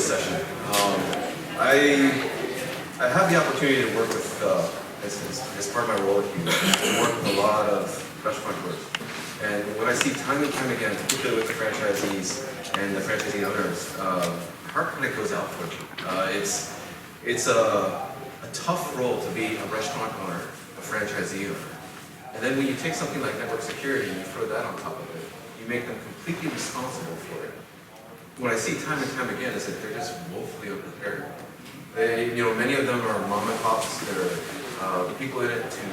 this session. I have the opportunity to work with, as part of my role at Hughes, I work with a lot of restaurateurs. And what I see time and time again, particularly with the franchisees and the franchisee owners, heart kind of goes out for them. It's a tough role to be a restaurant owner, a franchisee owner. And then when you take something like network security and you throw that on top of it, you make them completely responsible for it. What I see time and time again is that they're just woefully unprepared. Many of them are mom and pops. They're the people in it to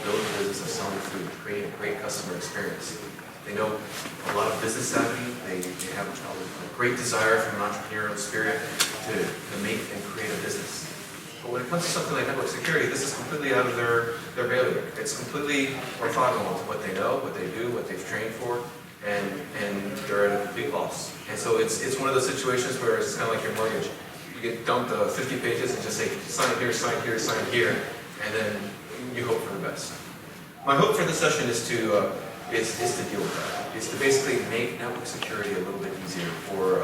build a business of selling food, creating a great customer experience. They know a lot of business savvy. They have a great desire from an entrepreneurial spirit to make and create a business. But when it comes to something like network security, this is completely out of their bailiwick. It's completely orthogonal to what they know, what they do, what they've trained for, and they're at a big loss. And so it's one of those situations where it's kind of like your mortgage. You get dumped 50 pages and just say, sign here, sign here, sign here, and then you hope for the best. My hope for this session is to deal with that. It's to basically make network security a little bit easier for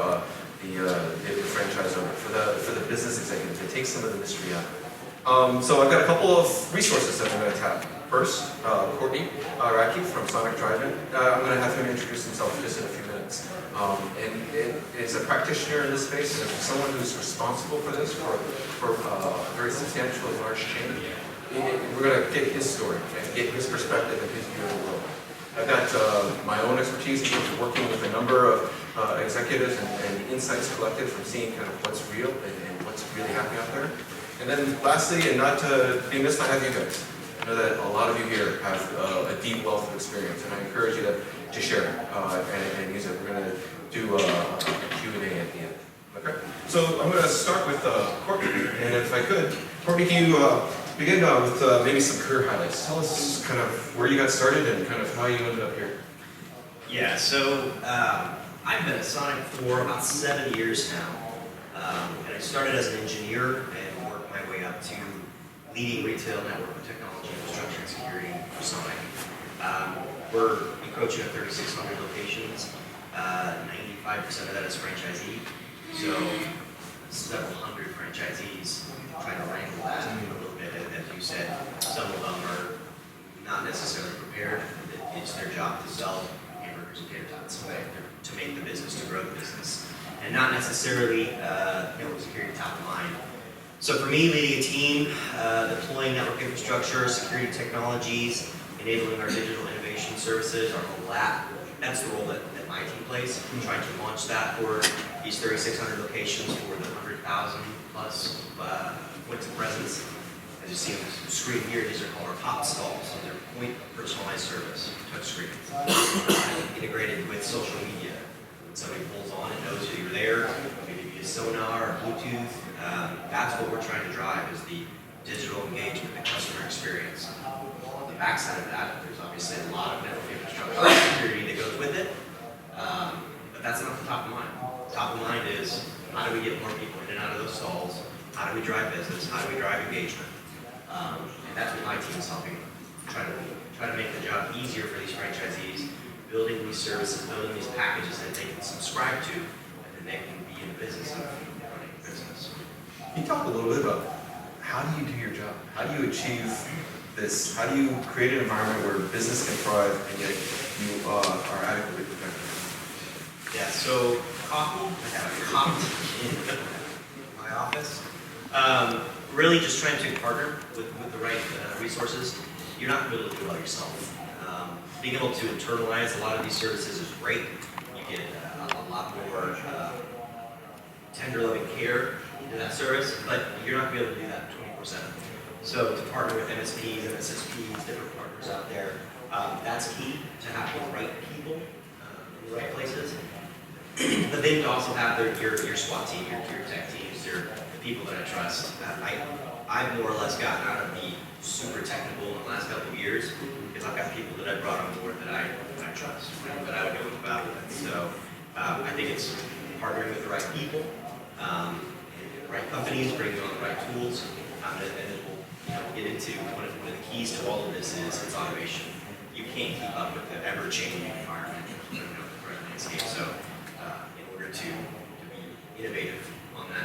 the franchise owner, for the business executive, to take some of the mystery out of it. So I've got a couple of resources that I'm going to tap. First, Courtney Radke from Sonic Drive-In. I'm going to have him introduce himself just in a few minutes. And is a practitioner in this space, and someone who's responsible for this, for a very substantial and large chain. We're going to get his story and get his perspective and his view of the world. I've got my own expertise in working with a number of executives and insights collected from seeing kind of what's real and what's really happening out there. And then lastly, and not to be missed, I have you guys. I know that a lot of you here have a deep wealth of experience, and I encourage you to share it and use it. We're going to do a Q&A at the end. Okay? So I'm going to start with Courtney, and if I could, Courtney, can you begin with maybe some career highlights? Tell us kind of where you got started and kind of how you ended up here. Yeah, so I've been at Sonic for about 7 years now. And I started as an engineer and worked my way up to leading retail network technology, infrastructure, and security for Sonic. We're encroaching on 3,600 locations. 95% of that is franchisee. So several hundred franchisees trying to wrangle that a little bit. As you said, some of them are not necessarily prepared. It's their job to sell hamburgers and tater tots to make the business, to grow the business, and not necessarily security top of mind. So for me, leading a team, deploying network infrastructure, security technologies, enabling our digital innovation services, our whole lab, that's the role that my team plays. I'm trying to launch that for these 3,600 locations for the 100,000 plus points of presence. As you see on the screen here, these are called our POP stalls. So they're point of personalized service, touch screens, integrated with social media. When somebody pulls on, it knows that you're there, maybe via sonar or Bluetooth. That's what we're trying to drive, is the digital engagement, the customer experience. On the backside of that, there's obviously a lot of network infrastructure and security that goes with it, but that's not the top of mind. Top of mind is, how do we get more people in and out of those stalls? How do we drive business? How do we drive engagement? And that's what my team is helping, try to make the job easier for these franchisees, building these services, building these packages that they can subscribe to, and then they can be in the business of running a business. Can you talk a little bit about how do you do your job? How do you achieve this? How do you create an environment where business can thrive and yet you are adequately protected? Yeah, so coffee, I have a coffee in my office. Really just trying to partner with the right resources. You're not going to be able to do it all yourself. Being able to internalize a lot of these services is great. You get a lot more tender loving care into that service, but you're not going to be able to do that 24/7. So to partner with MSPs, MSSPs, different partners out there, that's key, to have the right people in the right places. But then to also have your SWAT team, your tech teams, the people that I trust. I've more or less gotten out of the super technical in the last couple of years, because I've got people that I brought on board that I trust, that I would go with battle with. So I think it's partnering with the right people, and the right companies, bringing on the right tools, and then we'll get into one of the keys to all of this is it's automation. You can't keep up with the ever-changing environment, the threat landscape. So in order to be innovative on that,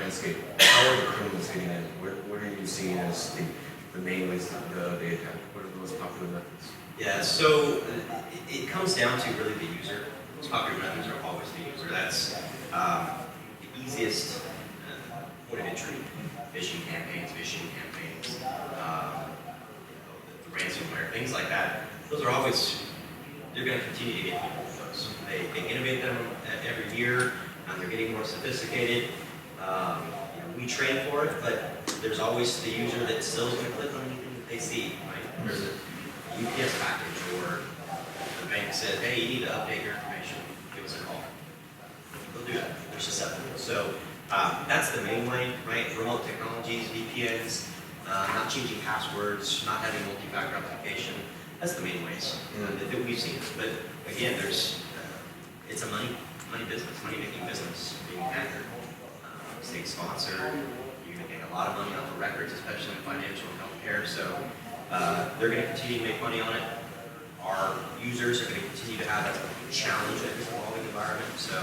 landscape, how are the criminals getting in? What are you seeing as the main ways that they attack? What are the most popular methods? Yeah, so it comes down to really the user. Most popular methods are always the user. That's the easiest point of entry. Phishing campaigns, the ransomware, things like that. Those are always, they're going to continue to get people with those. They innovate them every year, and they're getting more sophisticated. We train for it, but there's always the user that still is going to click on anything that they see, right? There's a UPS package, or the bank says, hey, you need to update your information, give us a call. They'll do that. They're susceptible. So that's the main way, right? Remote technologies, VPNs, not changing passwords, not having multi-factor authentication. That's the main ways that we've seen. But again, it's a money business, money-making business, being hacker, state sponsored. You're going to make a lot of money off of records, especially in financial and healthcare. So they're going to continue to make money on it. Our users are going to continue to have a challenge in this evolving environment. So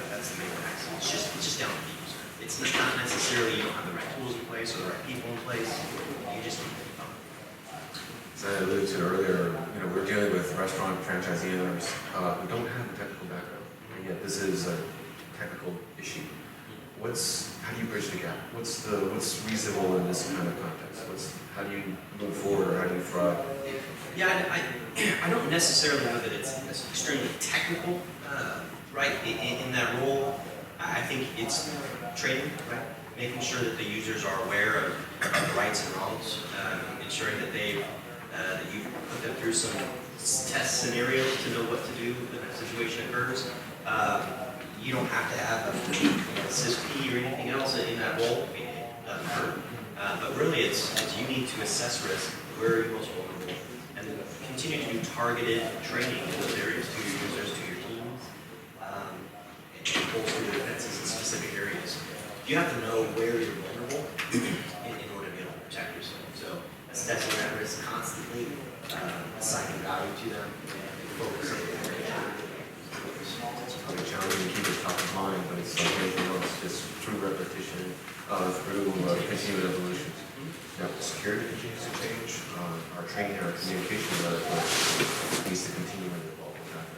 that's the main thing. It's just down to the user. It's not necessarily you don't have the right tools in place or the right people in place. You just need to keep them. As I alluded to earlier, we're dealing with restaurant franchisee owners who don't have a technical background, and yet this is a technical issue. How do you bridge the gap? What's reasonable in this kind of context? How do you move forward, or how do you thrive? Yeah, I don't necessarily know that it's extremely technical, right? In that role, I think it's training, right? Making sure that the users are aware of the rights and wrongs, ensuring that that you put them through some test scenarios to know what to do when that situation occurs. You don't have to have a CISP or anything else in that role. It doesn't hurt. But really, it's you need to assess risk. Where are you most vulnerable? And then continue to do targeted training in those areas to your users, to your teams, and bolster your defenses in specific areas. You have to know where you're vulnerable in order to be able to protect yourself. So assessing that risk constantly, assigning value to them, and focusing on it. It's probably challenging to keep it top of mind, but it's like anything else, just through repetition, through continued evolution. Now, security continues to change. Our training, our communication about it needs to continue and evolve with that.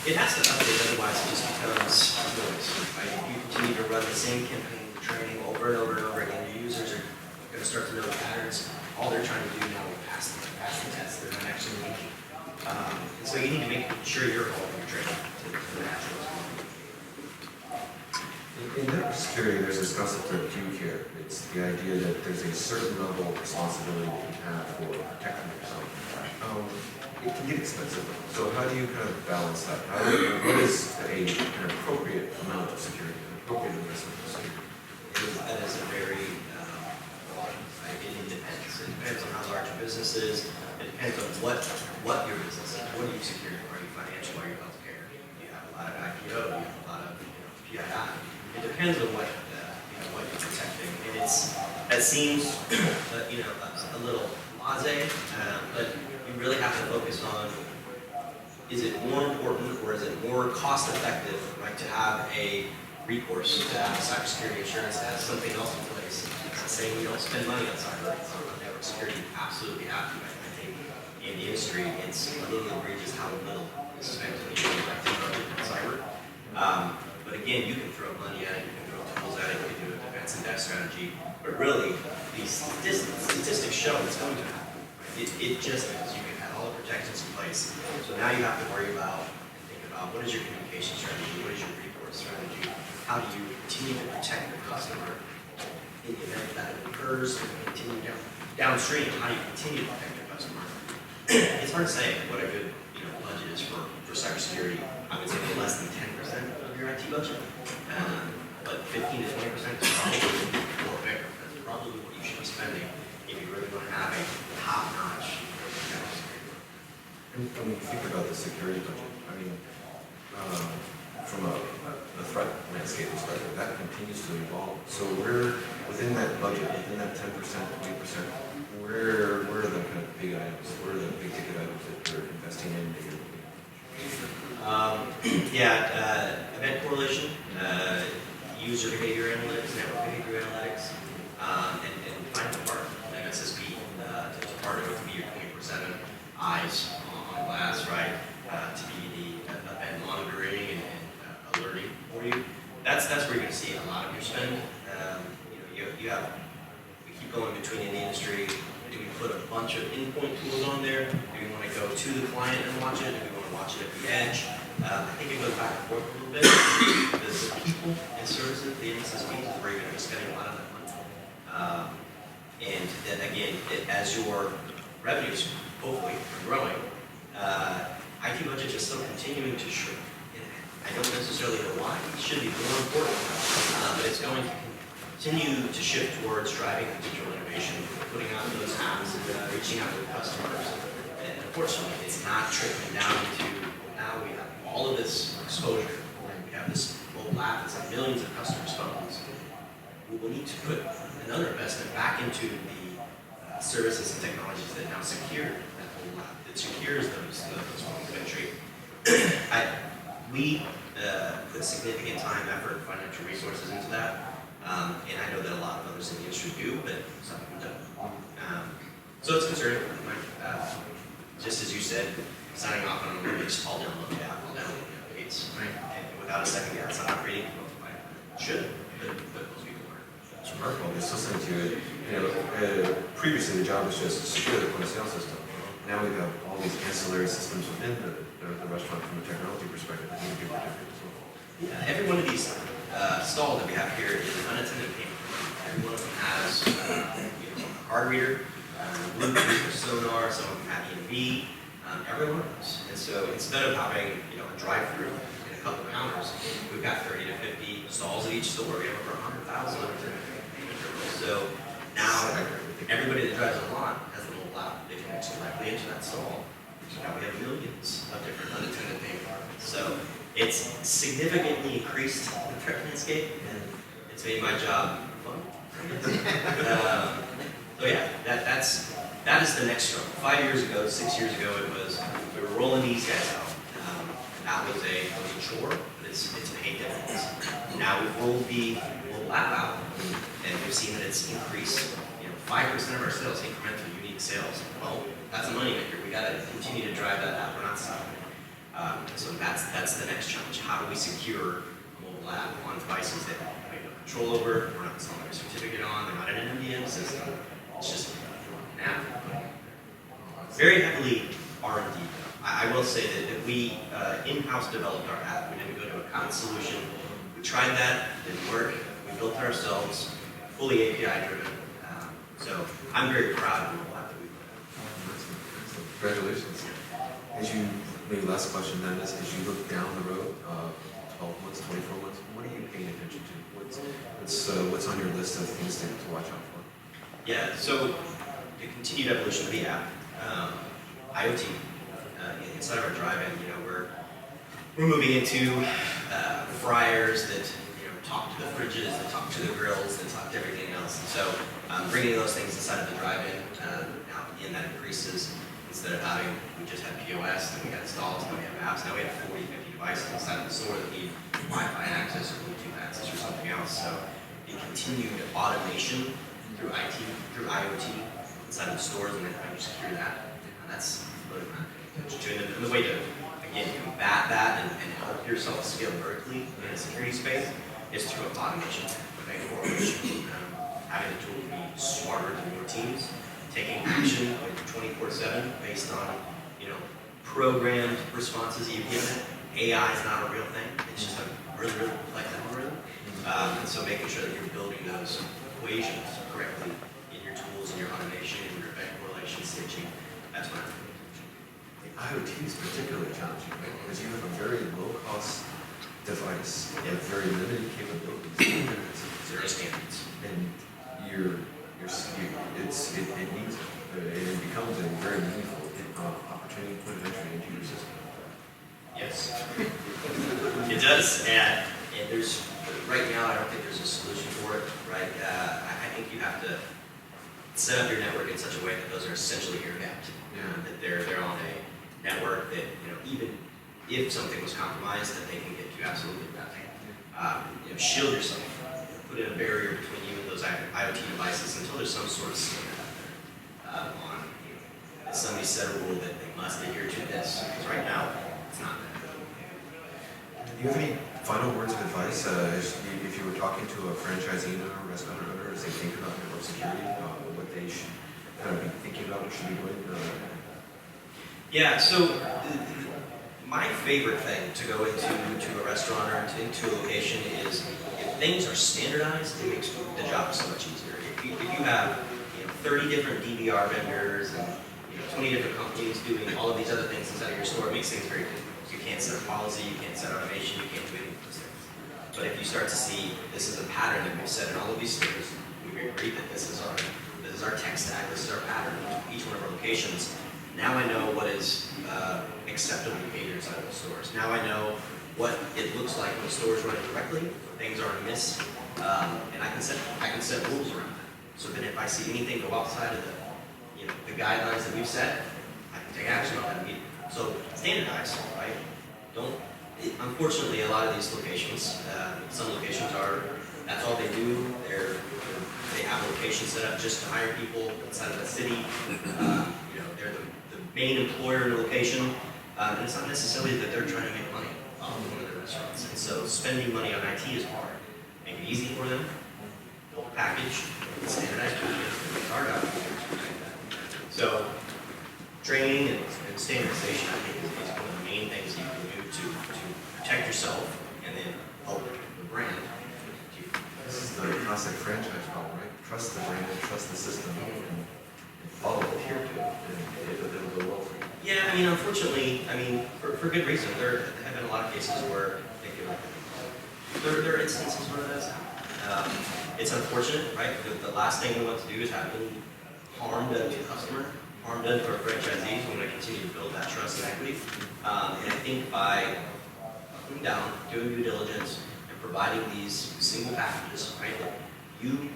It has to update, otherwise it just becomes noise. Right? If you continue to run the same campaign of training over and over and over again, your users are going to start to know the patterns. All they're trying to do now is pass the test. They're not actually making. And so you need to make sure you're evolving your training to the natural. In network security, there's this concept of due care. It's the idea that there's a certain level of responsibility that you have for protecting yourself. It can get expensive. So how do you kind of balance that? What is an appropriate amount of security, an appropriate investment of security? That is a very, it depends. It depends on how large your business is. It depends on what your business is. What are you securing? Are you financial? Are you healthcare? Do you have a lot of IPO? Do you have a lot of PII? It depends on what you're protecting. And that seems a little blasé, but you really have to focus on, is it more important or is it more cost effective, right, to have a recourse, to have cybersecurity insurance, to have something else in place? I'm not saying we don't spend money on cyber, on network security. You absolutely have to. I think in the industry, it's a little egregious how little is spent on cyber. But again, you can throw money at it, you can throw tools at it, you can do a defense and death strategy. But really, these statistics show it's going to happen. It just is. You can have all the protections in place. So now you have to worry about and think about what is your communication strategy, what is your recourse strategy, how do you continue to protect the customer in the event that it occurs, and continue downstream, how do you continue to protect the customer? It's hard to say what a good budget is for cybersecurity. I would say less than 10% of your IT budget, but 15 to 20% is probably more bigger. That's probably what you should be spending if you really want to have a top-notch cybersecurity. And when you think about the security budget, I mean, from a threat landscape perspective, that continues to evolve. So we're within that budget, within that 10%, 20%, where are the kind of big items? Where are the big ticket items that you're investing in? Event correlation. user behavior analytics, network behavior analytics, and find a partner, an MSSP, to partner with, to be your 24/7 eyes on glass, right? To be the event monitoring and alerting for you. That's where you're going to see a lot of your spend. You have, we keep going between in the industry. Do we put a bunch of endpoint tools on there? Do we want to go to the client and watch it? Do we want to watch it at the edge? I think it goes back and forth a little bit. Because the people and services, the MSSPs, is where you're going to be spending a lot of that money. And then again, as your revenues hopefully are growing, IT budgets are still continuing to shrink. And I don't necessarily know why. It should be more important, but it's going to continue to shift towards driving digital innovation, putting out those apps, and reaching out to customers. And unfortunately, it's not trickling down into, now we have all of this exposure, and we have this mobile app that's on millions of customers' phones. We will need to put another investment back into the services and technologies that now secure that mobile app, that secures those phones of entry. We put significant time, effort, financial resources into that. And I know that a lot of others in the industry do, but some of them don't. So it's concerning. Just as you said, signing off on a limit, just all download the app, all download the updates, right? And without a second guess, I'm not reading. Should, but most people aren't. It's remarkable. Just listening to it. Previously, the job was just to secure the point of sale system. Now we have all these ancillary systems within the restaurant from a technology perspective that need to be protected as well. Yeah, every one of these stalls that we have here is an unattended payment. Every one of them has a card reader, Bluetooth, sonar, some of them have EMV, every one of those. And so instead of having a drive-through and a couple of counters, we've got 30 to 50 stalls at each store. We have over 100,000 unattended payment terminals. So now everybody that drives a lot has a mobile app. They connect directly into that stall. So now we have millions of different unattended payment terminals. So it's significantly increased the threat landscape, and it's made my job fun. So yeah, that is the next struggle. 5 years ago, 6 years ago, it was we were rolling these guys out. That was a chore, but it's paid dividends. Now we've rolled the mobile app out, and we've seen that it's increased. 5% of our sales, incremental unique sales. Well, that's a moneymaker. We got to continue to drive that app. We're not stopping. So that's the next challenge. How do we secure a mobile app on devices that we have no control over? We're not installing a certificate on. They're not in an MDM system. It's just an app. Very heavily R&D. I will say that we in-house developed our app. We didn't go to a cloud solution. We tried that. Didn't work. We built it ourselves. Fully API driven. So I'm very proud of the mobile app that we built. Congratulations. Maybe last question then is, as you look down the road, 12 months, 24 months, what are you paying attention to? What's on your list of things to watch out for? Yeah, so the continued evolution of the app, IoT, inside of our drive-in, we're moving into fryers that talk to the fridges, that talk to the grills, that talk to everything else. And so bringing those things inside of the drive-in, now again that increases. Instead of having, we just had POS, then we got installs, now we have apps, now we have 40, 50 devices inside of the store that need Wi-Fi access or Bluetooth access or something else. So the continued automation through IT, through IoT inside of the stores, and then how you secure that, that's really what I'm paying attention to. And the way to, again, combat that and help yourself scale vertically in a security space is through automation, having the tool to be smarter than your teams, taking action 24/7 based on, programmed responses you've given. AI is not a real thing. It's just a really, really complex algorithm. And so making sure that you're building those equations correctly in your tools, in your automation, in your event correlation stitching. That's what I'm doing. IoT is particularly challenging, right? Because you have a very low-cost device with very limited capabilities. Zero standards. And it needs it. It becomes a very meaningful opportunity to put an entry into your system. Yes, it does. And there's, right now, I don't think there's a solution for it, right? I think you have to set up your network in such a way that those are essentially air-gapped. That they're on a network that, even if something was compromised, that they can get to absolutely nothing. shield yourself, put in a barrier between you and those IoT devices until there's some sort of standard on, somebody set a rule that they must adhere to this, because right now, it's not that. Do you have any final words of advice if you were talking to a franchisee or a restaurant owner as they think about network security, what they should kind of be thinking about, what should be doing? Yeah, so my favorite thing to go into a restaurant or into a location is if things are standardized, it makes the job so much easier. If you have 30 different DVR vendors and 20 different companies doing all of these other things inside of your store, it makes things very difficult. You can't set a policy, you can't set automation, you can't do any of those things. But if you start to see this is a pattern that we've set in all of these stores, we agree that this is our tech stack, this is our pattern in each one of our locations. Now I know what is acceptable behavior inside of the stores. Now I know what it looks like when the store is running correctly, when things aren't amiss, and I can set rules around that. So that if I see anything go outside of the guidelines that we've set, I can take action on that immediately. So standardize, right? Unfortunately, a lot of these locations, some locations that's all they do. They have locations set up just to hire people inside of the city. They're the main employer in the location, and it's not necessarily that they're trying to make money off of one of their restaurants. And so spending money on IT is hard. Make it easy for them, build a package, standardize packages, it's hard out. So training and standardization, I think, is one of the main things you can do to protect yourself and then help the brand. This is the classic franchise problem, right? Trust the brand, trust the system, and follow it, adhere to it, and it'll go well for you. Yeah, unfortunately, for good reason. There have been a lot of cases where they feel like there are instances where that's happened. It's unfortunate, right? The last thing we want to do is have any harm done to the customer, harm done to our franchisees. We want to continue to build that trust and equity. And I think by putting down, doing due diligence, and providing these single packages, right? You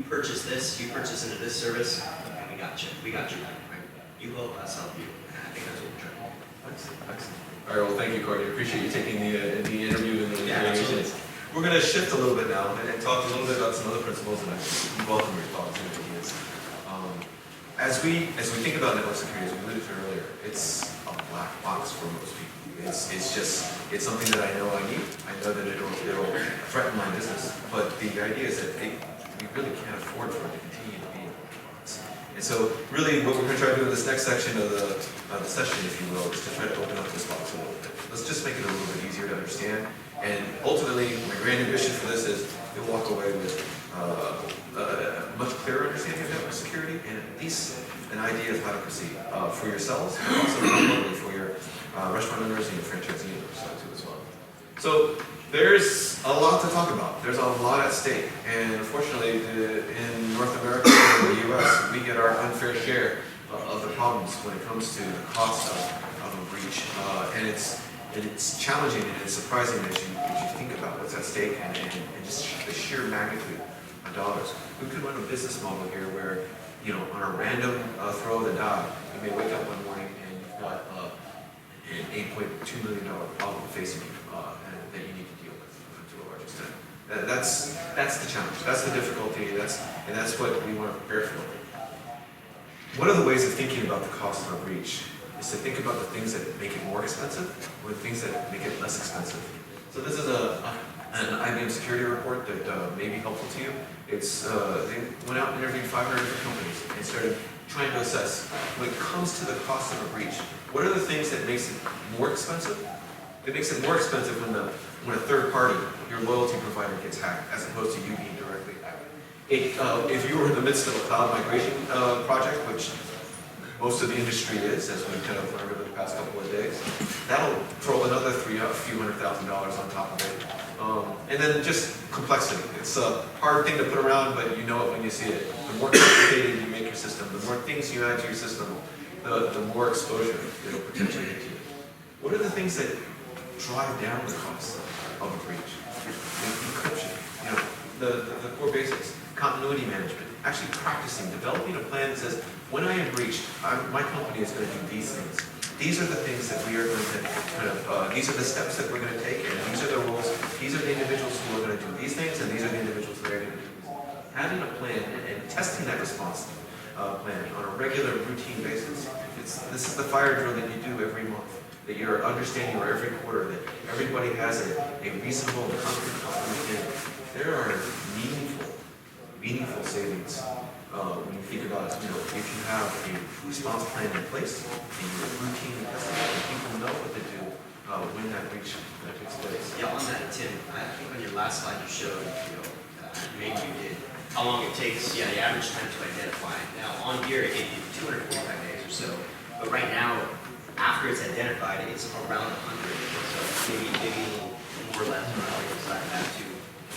purchase this, you purchase into this service, and we got you back, right? You help us help you. And I think that's what we're trying to do. Excellent. All right, well, thank you, Courtney. I appreciate you taking the interview and the absolutely. We're going to shift a little bit now and talk a little bit about some other principles, and I welcome your thoughts and ideas. As we think about network security, as we alluded to earlier, it's a black box for most people. It's something that I know I need. I know that it'll threaten my business, but the idea is that we really can't afford for it to continue to be a black box. And so, really, what we're going to try to do in this next section of the session, if you will, is to try to open up this box a little bit. Let's just make it a little bit easier to understand. And ultimately, my grand ambition for this is you'll walk away with a much clearer understanding of network security and at least an idea of how to proceed for yourselves, but also importantly for your restaurant owners and your franchisee owners too as well. So there's a lot to talk about. There's a lot at stake, and unfortunately, in North America and the U.S., we get our unfair share of the problems when it comes to the cost of a breach, and it's challenging and it's surprising as you think about what's at stake and just the sheer magnitude of dollars. We could run a business model here where, on a random throw of the die, you may wake up one morning and you've got an $8.2 million problem facing you that you need to deal with to a large extent. That's the challenge. That's the difficulty. And that's what we want to prepare for. One of the ways of thinking about the cost of a breach is to think about the things that make it more expensive or the things that make it less expensive. So this is an IBM security report that may be helpful to you. They went out and interviewed 500 different companies and started trying to assess, when it comes to the cost of a breach, what are the things that makes it more expensive? It makes it more expensive when a third party, your loyalty provider, gets hacked as opposed to you being directly hacked. If you were in the midst of a cloud migration project, which most of the industry is, as we've kind of learned over the past couple of days, that'll throw another few $100,000 on top of it. And then just complexity. It's a hard thing to put around, but you know it when you see it. The more complicated you make your system, the more things you add to your system, the more exposure it'll potentially get to you. What are the things that drive down the cost of a breach? Encryption, the core basics, continuity management, actually practicing, developing a plan that says, when I am breached, my company is going to do these things. These are the things that we are going to these are the steps that we're going to take, and these are the rules, these are the individual things, and these are the individuals that are going to do this. Having a plan and testing that response plan on a regular, routine basis. This is the fire drill that you do every month, that you're understanding, or every quarter, that everybody has a reasonable and confident understanding. There are meaningful savings when you think about it. If you have a response plan in place and you're routine testing, and people know what to do when that takes place. Yeah, on that, Tim, I think on your last slide you showed, maybe you did, how long it takes, the average time to identify. Now, on here, it gave you 245 days or so, but right now, after it's identified, it's around 100. So maybe a little more or less, or how you decide how to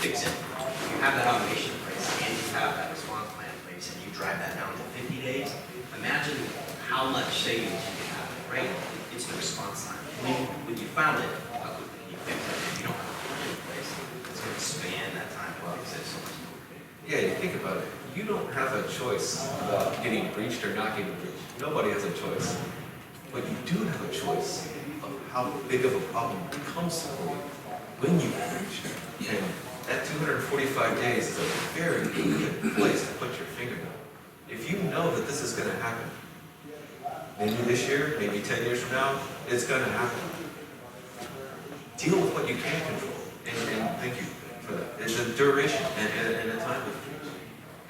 fix it. If you have that automation in place, and you have that response plan in place, and you drive that down to 50 days, imagine how much savings you can have, right? It's the response time. When you found it, how quickly can you fix it? If you don't have a plan in place, it's going to span that time to fix it so much more. Yeah, you think about it. You don't have a choice about getting breached or not getting breached. Nobody has a choice. But you do have a choice of how big of a problem becomes for you when you get breached. And that 245 days is a very good place to put your finger down. If you know that this is going to happen, maybe this year, maybe 10 years from now, it's going to happen. Deal with what you can control. And thank you for that. It's a duration and a time of breach.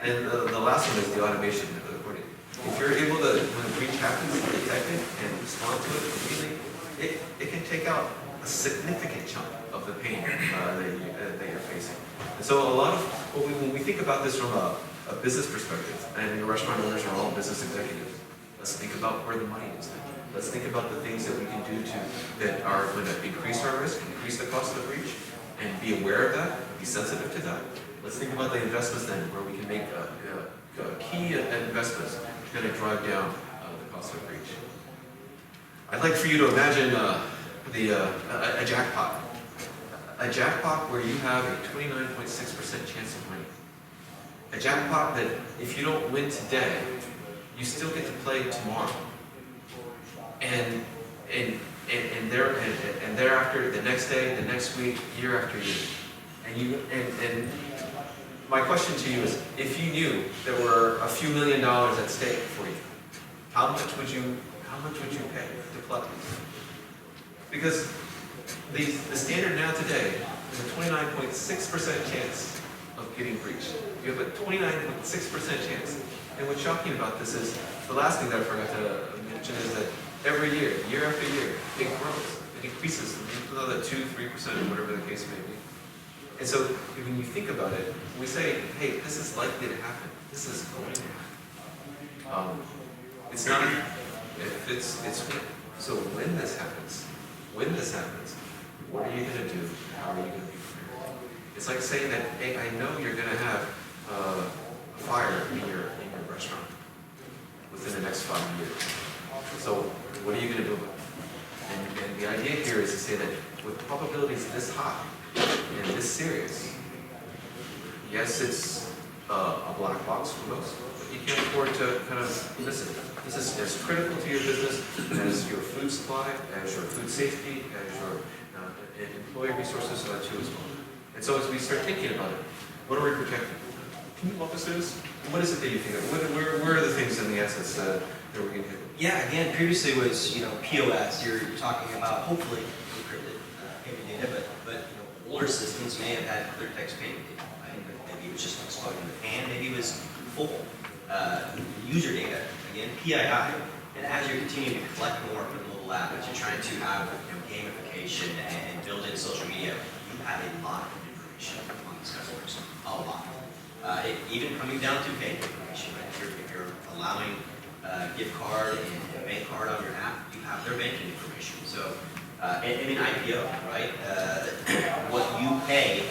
And the last one is the automation of the recording. If you're able to, when a breach happens, detect it and respond to it immediately, it can take out a significant chunk of the pain that you're facing. And so a lot of, when we think about this from a business perspective, and your restaurant owners are all business executives, let's think about where the money is. Let's think about the things that we can do that are going to increase our risk, increase the cost of the breach, and be aware of that, be sensitive to that. Let's think about the investments then, where we can make key investments going to drive down the cost of breach. I'd like for you to imagine a jackpot. A jackpot where you have a 29.6% chance of winning. A jackpot that if you don't win today, you still get to play tomorrow. And thereafter, the next day, the next week, year after year. And my question to you is, if you knew there were a few $1 million at stake for you, how much would you pay to play? Because the standard now today is a 29.6% chance of getting breached. You have a 29.6% chance. And what's shocking about this is, the last thing that I forgot to mention is that every year after year, it grows. It increases another 2-3%, whatever the case may be. And so when you think about it, we say, hey, this is likely to happen. This is going to happen. It's not if, it's when. So when this happens, what are you going to do? How are you going to be prepared? It's like saying that, hey, I know you're going to have a fire in your restaurant within the next 5 years. So what are you going to do about it? And the idea here is to say that with probabilities this high and this serious, yes, it's a black box for most, but you can't afford to kind of miss it. This is as critical to your business as your food supply, as your food safety, as your employee resources too as well. And so as we start thinking about it, what are we protecting? Can you walk us through this? What is it that you think of? Where are the things and the assets that we're going to hit? Yeah, again, previously was POS. You're talking about hopefully encrypted payment data, but older systems may have had clear text payment data. Right? Maybe it was just exploding in the pan. Maybe it was full user data. Again, PII. And as you're continuing to collect more from the mobile app, as you're trying to have gamification and build in social media, you have a lot of information on these customers. A lot. Even coming down to bank information. Right? If you're allowing gift card and bank card on your app, you have their banking information. So, and an IPO, right? What you pay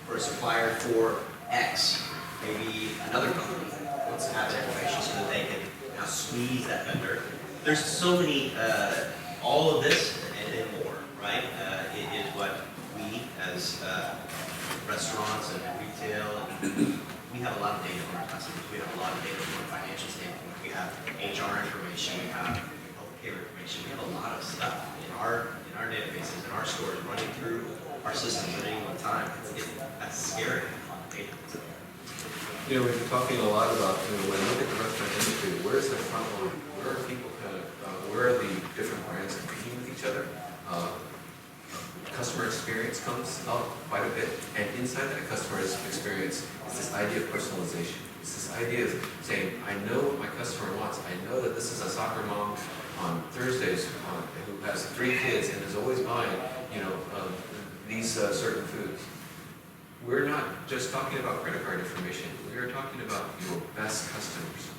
for a supplier for X, maybe another company wants to have that information so that they can now squeeze that vendor. There's so many, all of this and more, right? It is what we as restaurants and retail, we have a lot of data on our customers. We have a lot of data from a financial standpoint. We have HR information. We have healthcare information. We have a lot of stuff in our databases, in our stores, running through our systems at any one time. That's scary. You know, we've been talking a lot about, when I look at the restaurant industry, where's the front line? Where are people where are the different brands competing with each other? Customer experience comes up quite a bit, and inside that customer experience is this idea of personalization. It's this idea of saying, I know what my customer wants. I know that this is a soccer mom on Thursdays who has 3 kids and is always buying, these certain foods. We're not just talking about credit card information. We are talking about your best customers,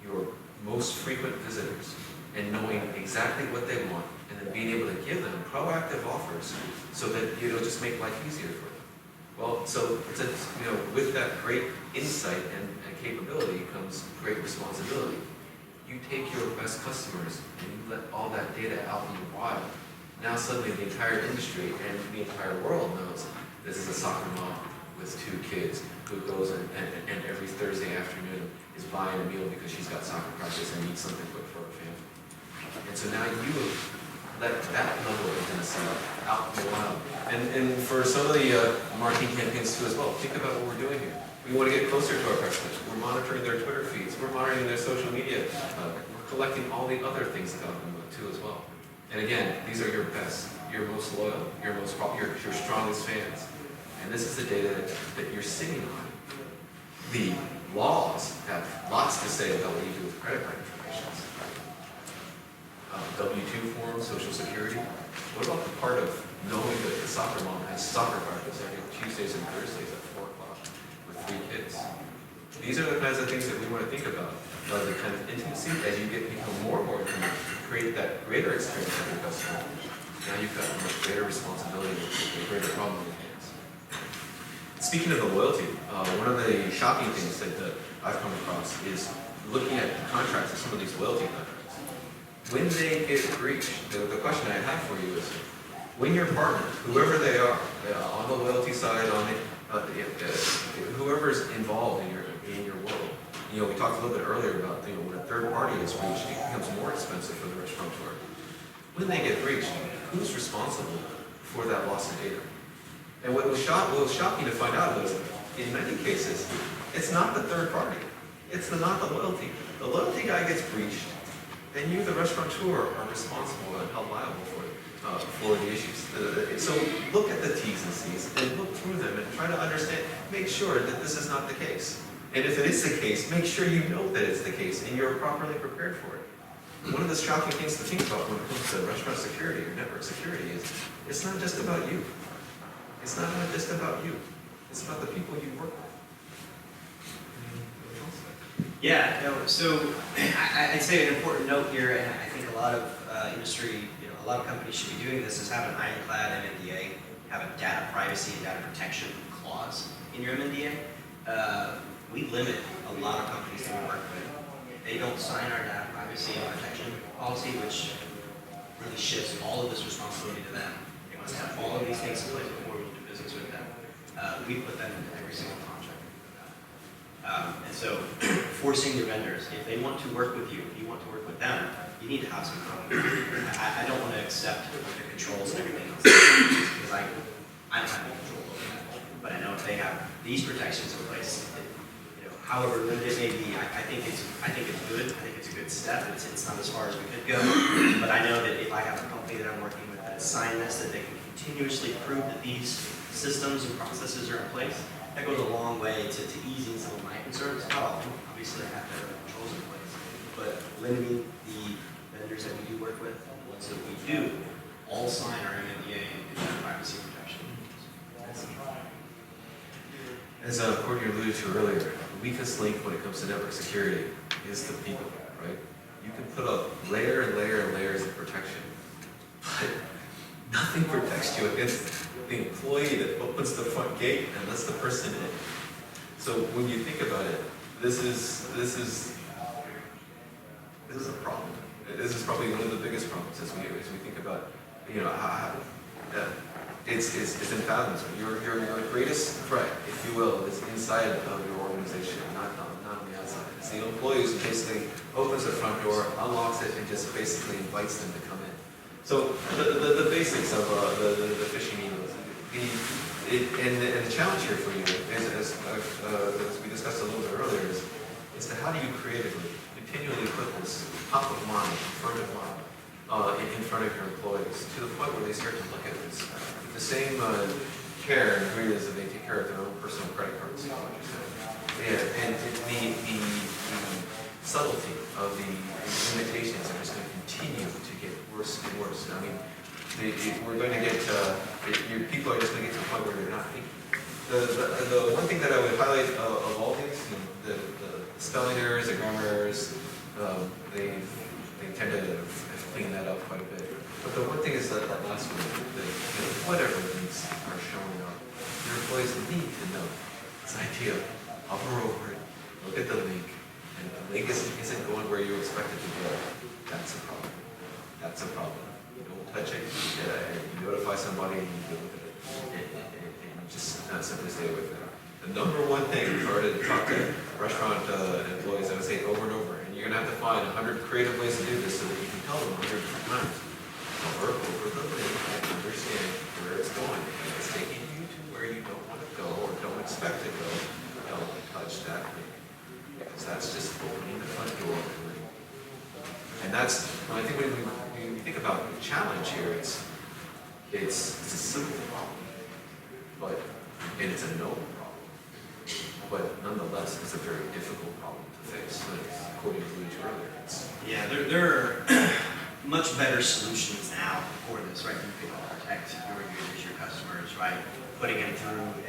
your most frequent visitors, and knowing exactly what they want, and then being able to give them proactive offers so that it'll just make life easier for them. Well, so it's with that great insight and capability comes great responsibility. You take your best customers and you let all that data out in the wild. Now suddenly the entire industry and the entire world knows this is a soccer mom with 2 kids who goes and every Thursday afternoon is buying a meal because she's got soccer practice and needs something quick for her family. And so now you let that level of intimacy out in the wild. And for some of the marketing campaigns too as well, think about what we're doing here. We want to get closer to our customers. We're monitoring their Twitter feeds. We're monitoring their social media. We're collecting all the other things about them too as well. And again, these are your best, your most loyal, your strongest fans. And this is the data that you're sitting on. The laws have lots to say about what you do with credit card information. W-2 forms, Social Security. What about the part of knowing that the soccer mom has soccer practice every Tuesdays and Thursdays at 4 o'clock with 3 kids? These are the kinds of things that we want to think about. The kind of intimacy as you become more and more intimate, create that greater experience of your customer. Now you've got a much greater responsibility with a greater problem in your hands. Speaking of the loyalty, one of the shocking things that I've come across is looking at the contracts of some of these loyalty contracts. When they get breached, the question I have for you is, when your partner, whoever they are, on the loyalty side, on whoever's involved in your world, we talked a little bit earlier about when a third party is breached, it becomes more expensive for the restaurateur. When they get breached, who's responsible for that loss of data? And what was shocking to find out was, in many cases, it's not the third party. It's not the loyalty. The loyalty guy gets breached, and you, the restaurateur, are responsible and held liable for the issues. So look at the T's and C's and look through them and try to understand, make sure that this is not the case. And if it is the case, make sure you know that it's the case and you're properly prepared for it. One of the shocking things to think about when it comes to restaurant security or network security is it's not just about you. It's not just about you. It's about the people you work with. Yeah, no, so I'd say an important note here, and I think a lot of industry, a lot of companies should be doing this, is have an ironclad MNDA, have a data privacy and data protection clause in your MNDA. We limit a lot of companies that we work with. They don't sign our data privacy and protection policy, which really shifts all of this responsibility to them. They must have all of these things in place before we do business with them. We put them into every single contract. And so, forcing your vendors, if they want to work with you, if you want to work with them, you need to have some control. I don't want to accept the controls and everything else because I don't have any control over that. But I know if they have these protections in place, however limited it may be, I think it's good. I think it's a good step. It's not as far as we could go, but I know that if I have a company that I'm working with that has signed this, that they can continuously prove that these systems and processes are in place. That goes a long way to easing some of my concerns. Not all of them, obviously I have to have controls in place, but limiting the vendors that we do work with, the ones that we do, all sign our MNDA and privacy protection. As Courtney alluded to earlier, the weakest link when it comes to network security is the people, right? You can put up layer and layer and layers of protection, but nothing protects you against the employee that opens the front gate and lets the person in. So when you think about it, this is a problem. This is probably one of the biggest problems as we think about, it's unfathomable. Your greatest threat, if you will, is inside of your organization, not on the outside. It's the employee who basically opens the front door, unlocks it, and just basically invites them to come in. So the basics of the phishing emails. and the challenge here for you is, as we discussed a little bit earlier, is to how do you creatively continually put this top of mind, front of mind, in front of your employees to the point where they start to look at this with the same care and greed as they take care of their own personal credit cards. Yeah, and the subtlety of the limitations are just going to continue to get worse and worse. I mean, we're going to get, people are just going to get to the point where they're not thinking. The one thing that I would highlight of all these, the spelling errors, the grammar errors, they tend to have cleaned that up quite a bit. But the one thing is that last one, whatever things are showing up, your employees need to know this idea. Hover over it, look at the link, and if the link isn't going where you expect it to go, that's a problem. That's a problem. You don't touch it, you notify somebody, and you deal with it, and you just simply stay away from it. The number one thing, if I were to talk to restaurant employees, I would say over and over, and you're going to have to find 100 creative ways to do this so that you can tell them 100 different times. Hover over the link and understand where it's going. If it's taking you to where you don't want to go or don't expect to go, don't touch that link. Because that's just opening the front door. And that's, I think when we think about the challenge here, it's a simple problem, and it's a known problem. But nonetheless, it's a very difficult problem to fix. According to Luigi earlier, yeah, there are much better solutions now for this, right? You can protect your users, your customers, right? Putting them through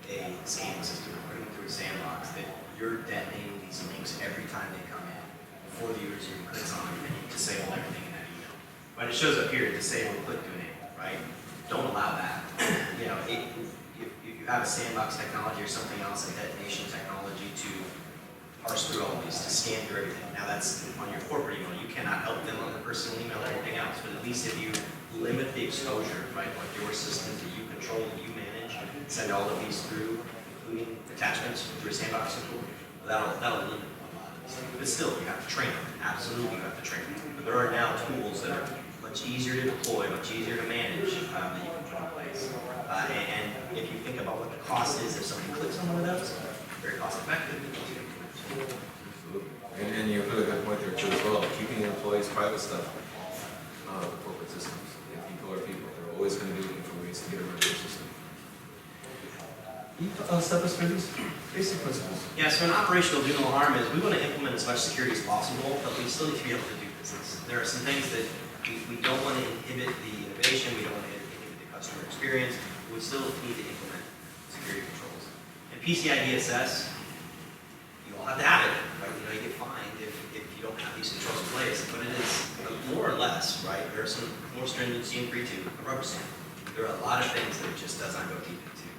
a scanning system, or putting them through a sandbox that you're detonating these links every time they come in before the user even clicks on them, and you disable everything in that email. But it shows up here, disable click to enable, right? Don't allow that. If you have a sandbox technology or something else, a detonation technology to parse through all these, to scan through everything. Now that's on your corporate email. You cannot help them on their personal email or anything else, but at least if you limit the exposure, right, like your systems that you control, that you manage, send all of these through, including attachments through a sandbox tool, that'll limit a lot of this. But still, you have to train them. Absolutely, you have to train them. But there are now tools that are much easier to deploy, much easier to manage that you can put in place. And if you think about what the cost is if somebody clicks on one of those, very cost effective. absolutely. And you put a good point there too as well. Keeping the employees' private stuff off the corporate systems. People are people. They're always going to be looking for ways to get around their system. Can you step us through these basic principles? Yeah, so an operational do no harm is we want to implement as much security as possible, but we still need to be able to do business. There are some things that we don't want to inhibit the innovation, we don't want to inhibit the customer experience, we still need to implement security controls. And PCI DSS, you all have to have it, right? You get fined if you don't have these controls in place, but it is more or less, right? There are some more stringency in 3.2, a rubber stamp. There are a lot of things that it just does not go deep into.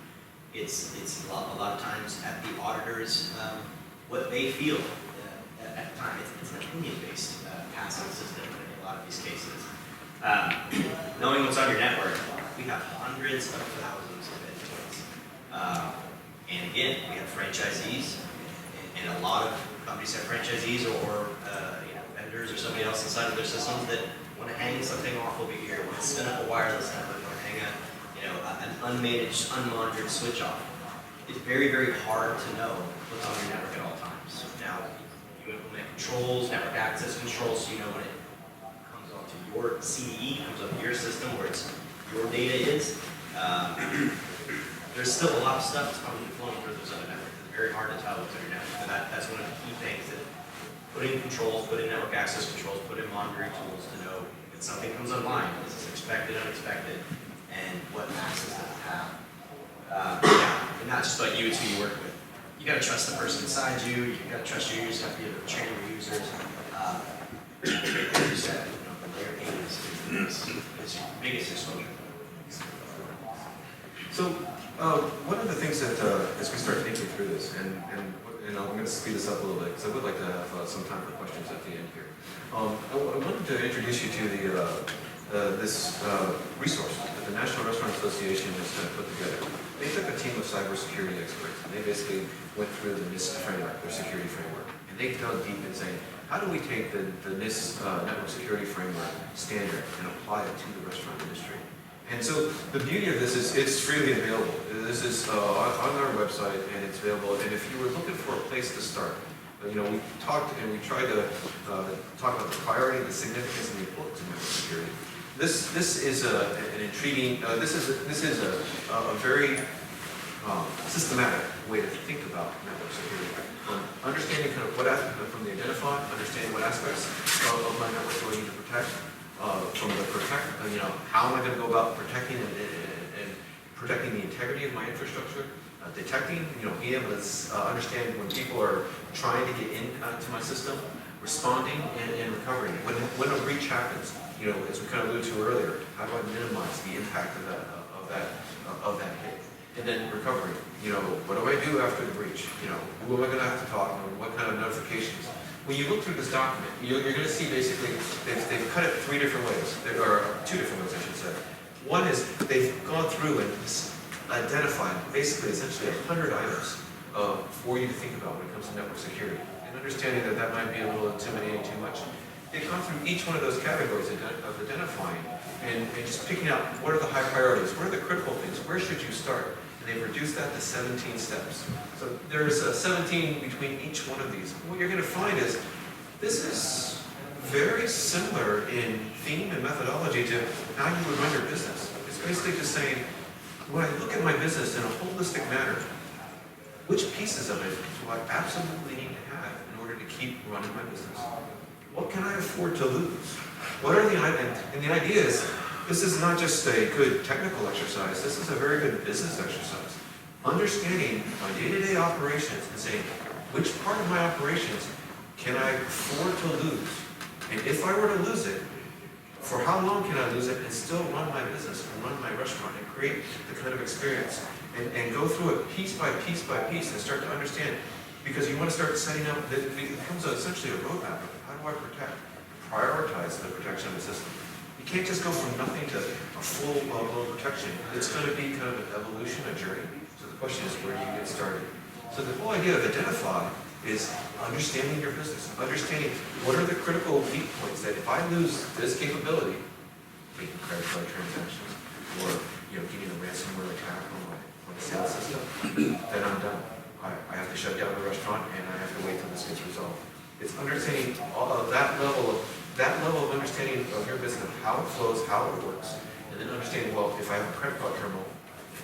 It's a lot of times at the auditors, what they feel at the time. It's an opinion-based passing system in a lot of these cases. Knowing what's on your network, we have hundreds of thousands of endpoints. And again, we have franchisees, and a lot of companies have franchisees or vendors or somebody else inside of their systems that want to hang something off over here, want to spin up a wireless network, want to hang an unmanaged, unmonitored switch off. It's very, very hard to know what's on your network at all times. Now, you implement controls, network access controls, so you know when it comes onto your CDE, comes onto your system where your data is. There's still a lot of stuff that's probably flowing through those other networks. It's very hard to tell what's on your network. And that's one of the key things that put in controls, put in network access controls, put in monitoring tools to know if something comes online, is this expected, unexpected, and what access does it have. And not just about you, it's who you work with. You got to trust the person inside you. You got to trust your users. You have to be able to train your users. Like you said, the layer 8 is your biggest exposure. So, one of the things that, as we start thinking through this, and I'm going to speed this up a little bit because I would like to have some time for questions at the end here. I wanted to introduce you to this resource that the National Restaurant Association has put together. They took a team of cybersecurity experts and they basically went through the NIST framework, their security framework, and they dug deep in saying, how do we take the NIST network security framework standard and apply it to the restaurant industry? And so the beauty of this is it's freely available. This is on our website, and it's available. And if you were looking for a place to start, you know, we talked and we tried to talk about the priority, the significance, and the importance of network security. This is an intriguing. This is a very systematic way to think about network security. Understanding kind of from the identify, understanding what aspects of my network do I need to protect. From the protect, you know, how am I going to go about protecting and protecting the integrity of my infrastructure? Detecting, you know, being able to understand when people are trying to get into my system, responding and recovering. When a breach happens, you know, as we kind of alluded to earlier, how do I minimize the impact of that hit? And then recovery. You know, what do I do after the breach? You know, who am I going to have to talk to? What kind of notifications? When you look through this document, you're going to see basically they've cut it three different ways, or two different ways, I should say. One is they've gone through and identified basically essentially 100 items for you to think about when it comes to network security. And understanding that that might be a little intimidating too much. They've gone through each one of those categories of identifying and just picking out what are the high priorities, what are the critical things, where should you start? And they've reduced that to 17 steps. So there's 17 between each one of these. What you're going to find is this is very similar in theme and methodology to how you would run your business. It's basically just saying, when I look at my business in a holistic manner, which pieces of it do I absolutely need to have in order to keep running my business? What can I afford to lose? What are the items? And the idea is, this is not just a good technical exercise, this is a very good business exercise. Understanding my day-to-day operations and saying, which part of my operations can I afford to lose? And if I were to lose it, for how long can I lose it and still run my business and run my restaurant and create the kind of experience and go through it piece by piece by piece and start to understand, because you want to start setting up, it becomes essentially a roadmap of how do I prioritize the protection of the system. You can't just go from nothing to a full-blown protection. It's going to be kind of an evolution, a journey. So the question is, where do you get started? So the whole idea of identify is understanding your business, understanding what are the critical weak points that if I lose this capability, making credit card transactions, or getting a ransomware attack on my sales system, then I'm done. I have to shut down the restaurant and I have to wait till this gets resolved. It's understanding all of that level of understanding of your business, how it flows, how it works, and then understanding, well, if I have a credit card terminal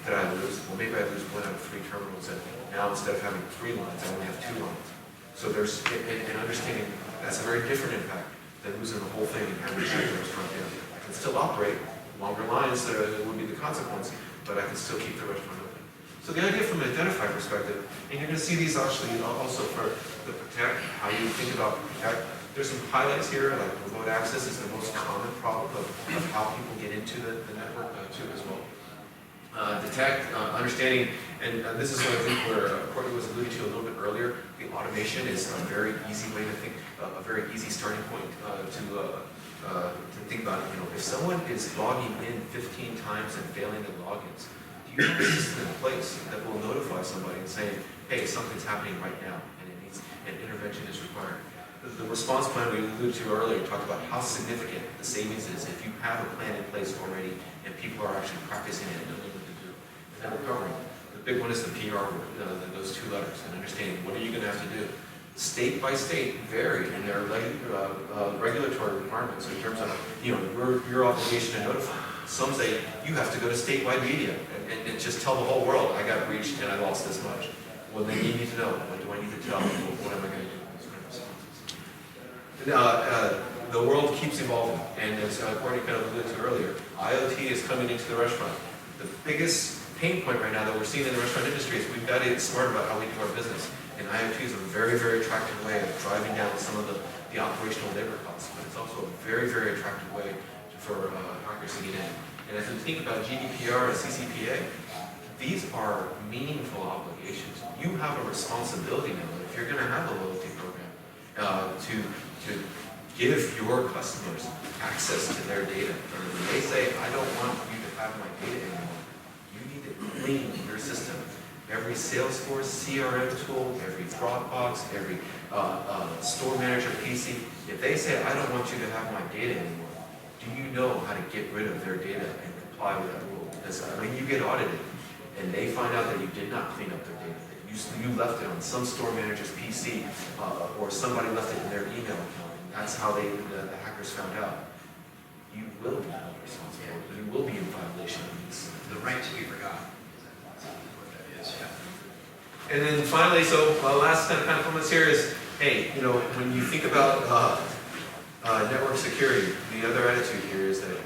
that I lose, well, maybe I lose one out of 3 terminals, and now instead of having 3 lines, I only have 2 lines. So there's, and understanding that's a very different impact than losing the whole thing and having to shut the restaurant down. I can still operate, longer lines would be the consequence, but I can still keep the restaurant open. So the idea from an identify perspective, and you're going to see these actually also for the protect, how you think about protect. There's some highlights here, like remote access is the most common problem of how people get into the network too as well. Detect, understanding, and this is what I think where Courtney was alluding to a little bit earlier, the automation is a very easy way to think, a very easy starting point to think about it. If someone is logging in 15 times and failing the logins, do you have a system in place that will notify somebody and say, hey, something's happening right now and an intervention is required? The response plan we alluded to earlier talked about how significant the savings is if you have a plan in place already and people are actually practicing it and knowing what to do. And then recovering. The big one is the PR word, those 2 letters, and understanding what are you going to have to do. State by state vary in their regulatory requirements in terms of your obligation to notify. Some say you have to go to statewide media and just tell the whole world I got breached and I lost this much. Well, then you need to know, what do I need to tell? What am I going to do? The world keeps evolving, and as Courtney kind of alluded to earlier, IoT is coming into the restaurant. The biggest pain point right now that we're seeing in the restaurant industry is we've got to get smart about how we do our business. And IoT is a very, very attractive way of driving down some of the operational labor costs, but it's also a very, very attractive way for hackers to get in. And as we think about GDPR and CCPA, these are meaningful obligations. You have a responsibility now, if you're going to have a loyalty program, to give your customers access to their data. And when they say, I don't want you to have my data anymore, you need to clean your system. Every Salesforce CRM tool, every Dropbox, every store manager PC, if they say, I don't want you to have my data anymore, do you know how to get rid of their data and comply with that rule. Because when you get audited and they find out that you did not clean up their data, that you left it on some store manager's PC or somebody left it in their email account, and that's how the hackers found out, you will be held responsible. You will be in violation of these. The right to be forgotten. That's what that is, yeah. And then finally, so last kind of comments here is, hey, you know, when you think about network security, the other attitude here is that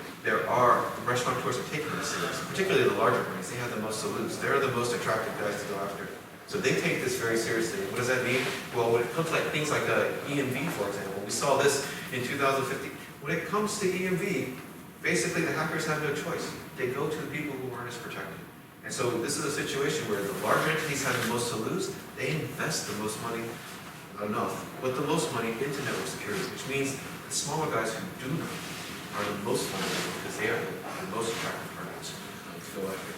restaurateurs are taking this serious, particularly the larger brands. They have the most to lose. They're the most attractive guys to go after. So they take this very seriously. What does that mean? Well, when it comes to things like EMV, for example, we saw this in 2015. When it comes to EMV, basically the hackers have no choice. They go to the people who aren't as protected. And so this is a situation where the larger entities have the most to lose. They invest the most money, but the most money into network security, which means the smaller guys who do not are the most vulnerable because they are the most attractive partners to go after.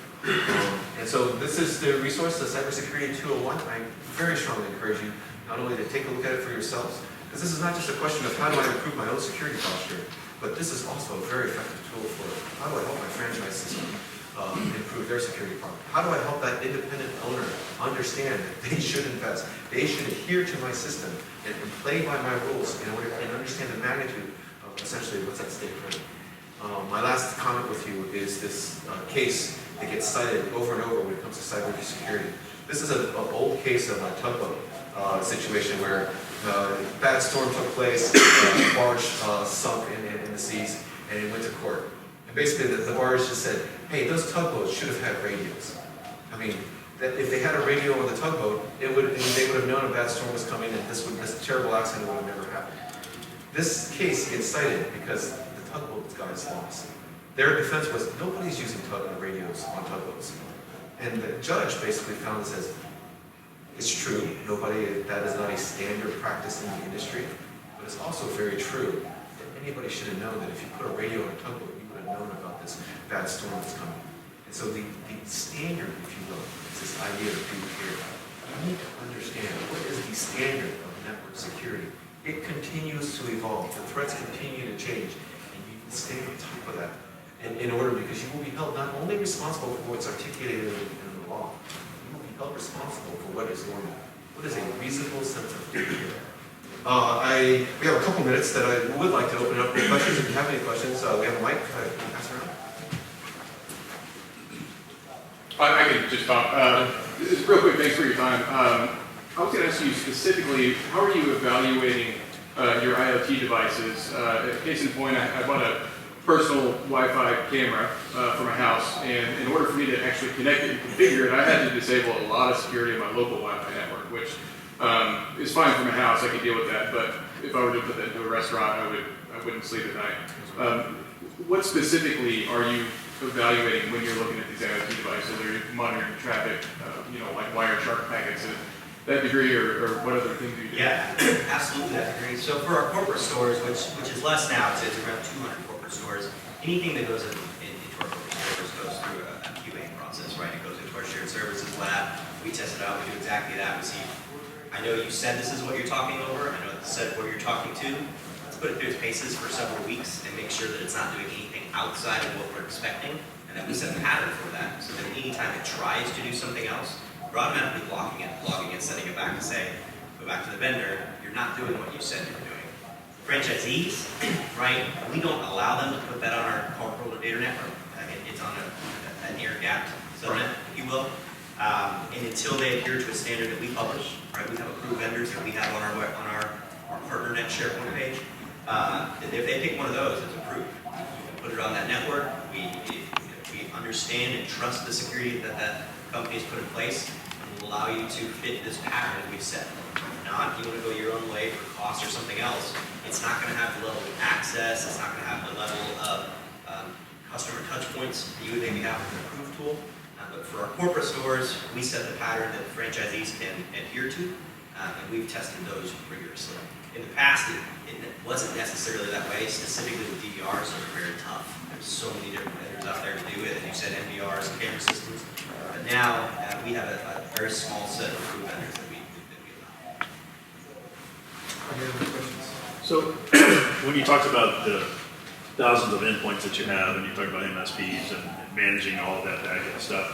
And so this is the resource, the Cybersecurity 201. I very strongly encourage you not only to take a look at it for yourselves, because this is not just a question of how do I improve my own security posture, but this is also a very effective tool for how do I help my franchise system improve their security posture. How do I help that independent owner understand that they should invest, they should adhere to my system and play by my rules in order and understand the magnitude of essentially what's at stake for them. My last comment with you is this case that gets cited over and over when it comes to cybersecurity. This is an old case of a tugboat situation where a bad storm took place, a barge sunk in the seas, and it went to court. And basically the barge just said, hey, those tugboats should have had radios. I mean, that if they had a radio on the tugboat, they would have known a bad storm was coming and this terrible accident would have never happened. This case gets cited because the tugboat guys lost. Their defense was nobody's using radios on tugboats. And the judge basically found this as, it's true, that is not a standard practice in the industry, but it's also very true that anybody should have known that if you put a radio on a tugboat, you would have known about this bad storm that's coming. And so the standard, if you will, is this idea of being here. You need to understand what is the standard of network security. It continues to evolve. The threats continue to change, and you need to stay on top of that. In order, because you will be held not only responsible for what's articulated in the law, you will be held responsible for what is normal. What is a reasonable sense of duty? We have a couple minutes that I would like to open up for questions. If you have any questions, we have a mic. Can you pass around? I can just talk. Real quick, thanks for your time. I was going to ask you specifically, how are you evaluating your IoT devices? Case in point, I bought a personal Wi-Fi camera for my house, and in order for me to actually connect it and configure it, I had to disable a lot of security in my local Wi-Fi network, which is fine for my house. I could deal with that, but if I were to put that into a restaurant, I wouldn't sleep at night. What specifically are you evaluating when you're looking at these IoT devices? Are you monitoring traffic, like Wireshark packets to that degree, or what other things do you do? Yeah, absolutely that degree. So for our corporate stores, which is less now, it's around 200 corporate stores, anything that goes into our corporate stores goes through a QA process, right? It goes into our shared services lab. We test it out. We do exactly that. We see, I know you said this is what you're talking over. I know it said what you're talking to. Let's put it through its paces for several weeks and make sure that it's not doing anything outside of what we're expecting, and then we set a pattern for that. So that anytime it tries to do something else, we're automatically blocking it, sending it back to say, go back to the vendor, you're not doing what you said you were doing. Franchisees, right, we don't allow them to put that on our corporate data network. I mean, it's on an air-gapped subnet, if you will. And until they adhere to a standard that we publish, right, we have approved vendors that we have on our PartnerNet SharePoint page. If they pick one of those, it's approved. We put it on that network. We understand and trust the security that company has put in place, and will allow you to fit this pattern that we've set. If not, you want to go your own way for cost or something else, it's not going to have the level of access, it's not going to have the level of customer touch points that you would maybe have with an approved tool. But for our corporate stores, we set the pattern that franchisees can adhere to, and we've tested those rigorously. In the past, it wasn't necessarily that way, specifically with DVRs, so they're very tough. There's so many different vendors out there to do it, and you said NVRs and camera systems. But now, we have a very small set of approved vendors that we allow. Any other questions? So, when you talked about the thousands of endpoints that you have, and you talk about MSPs and managing all of that kind of stuff.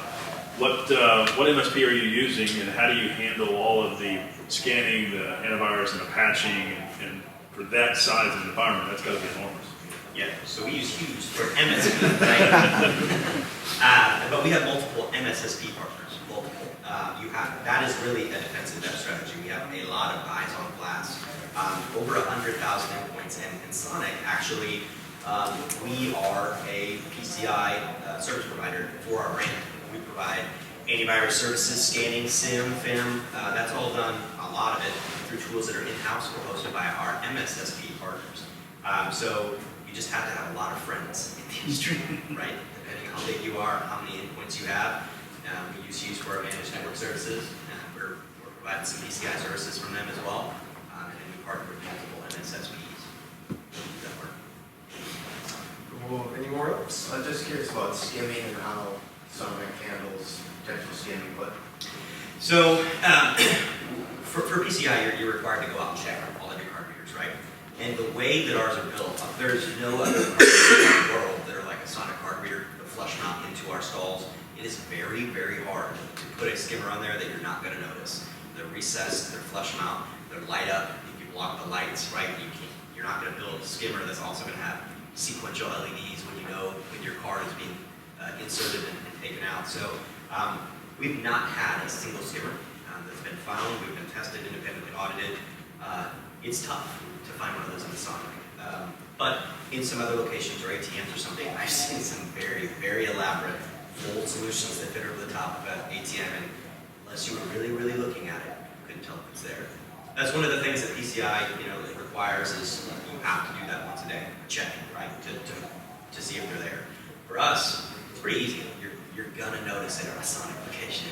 What MSP are you using, and how do you handle all of the scanning, the antivirus, and the patching, and for that size of environment, that's got to be enormous. Yeah, so we use Hughes for MSP, right? But we have multiple MSSP partners, multiple. That is really a defensive dev strategy. We have a lot of eyes on glass, over 100,000 endpoints, and Sonic actually, we are a PCI service provider for our brand. We provide antivirus services, scanning, SIM, FIM. That's all done, a lot of it, through tools that are in-house or hosted by our MSSP partners. So you just have to have a lot of friends in the industry, right? Depending on how big you are, how many endpoints you have. We use Hughes for our managed network services. We're providing some PCI services from them as well. And then we partner with multiple MSSPs. That work. Well, any more ups? I'm just curious about skimming and how Sonic handles potential skimming, but So for PCI, you're required to go out and check all of your card readers, right? And the way that ours are built, there's no other card readers in the world that are like a Sonic card reader that flush mount into our stalls. It is very, very hard to put a skimmer on there that you're not going to notice. They're recessed, they're flush mount, they're light up. If you block the lights, right, you're not going to build a skimmer that's also going to have sequential LEDs when you know when your card is being inserted and taken out. So we've not had a single skimmer that's been found. We've been tested, independently audited. It's tough to find one of those in the Sonic. But in some other locations or ATMs or something, I've seen some very, very elaborate full solutions that fit over the top of an ATM, and unless you were really, really looking at it, you couldn't tell if it's there. That's one of the things that PCI, it requires is you have to do that once a day, check, right, to see if they're there. For us, it's pretty easy. You're gonna notice it at a Sonic location